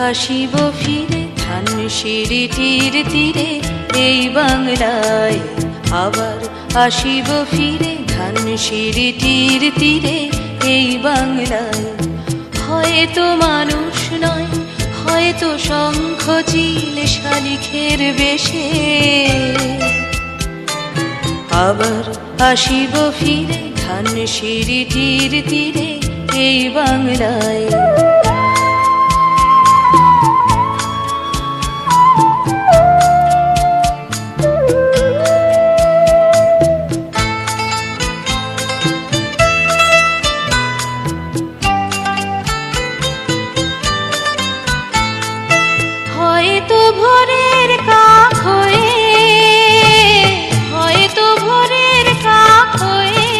আসিব ফিরে ধানসিঁড়িটির তীরে এই বাংলায়, আবার আসিব ফিরে ধানসিঁড়িটির তীরে এই বাংলায়। হয়তো মানুষ নয়, হয়তো শঙ্খ চিল শালিখের বেশে, আবার আসিব ফিরে ধানসিঁড়িটির তীরে এই বাংলায়। হয়তো ভোরের কাক হয়ে, হয়তো ভোরের কাক হয়ে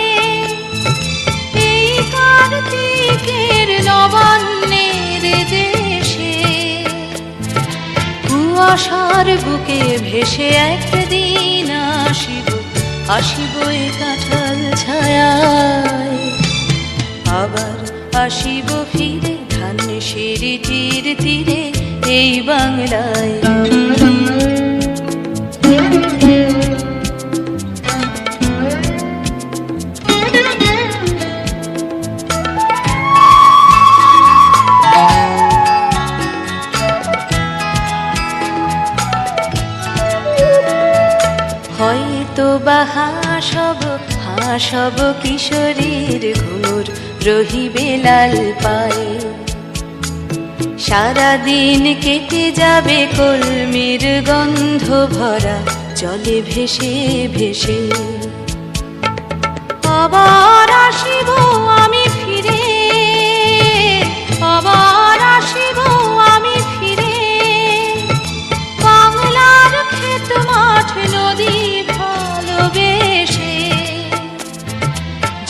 এই কার্তিকের নবান্নের দেশে, কুয়াশার বুকে ভেসে একদিন আসিব, আসিব এ কাঁঠাল ছায়ায়, আবার আসিব ফিরে ধানসিঁড়িটির তীরে এই বাংলায়। হয়তো বা হাসব কিশোরীর ঘুমুর রহিবে লাল পায়ে, সারাদিন কেটে যাবে কলমির গন্ধ ভরা জলে ভেসে ভেসে, আবার আসিব আমি ফিরে, আবার আসিব আমি ফিরে বাংলার ক্ষেত মাঠ নদী ভালোবেসে,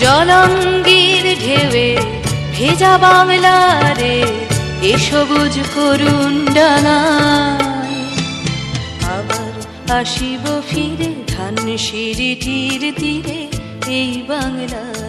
জলঙ্গির ঢেউয়ে ভেজা বাংলারে এ সবুজ করুণ ডাঙায়, আবার আসিব ফিরে ধানসিঁড়িটির তীরে এই বাংলায়।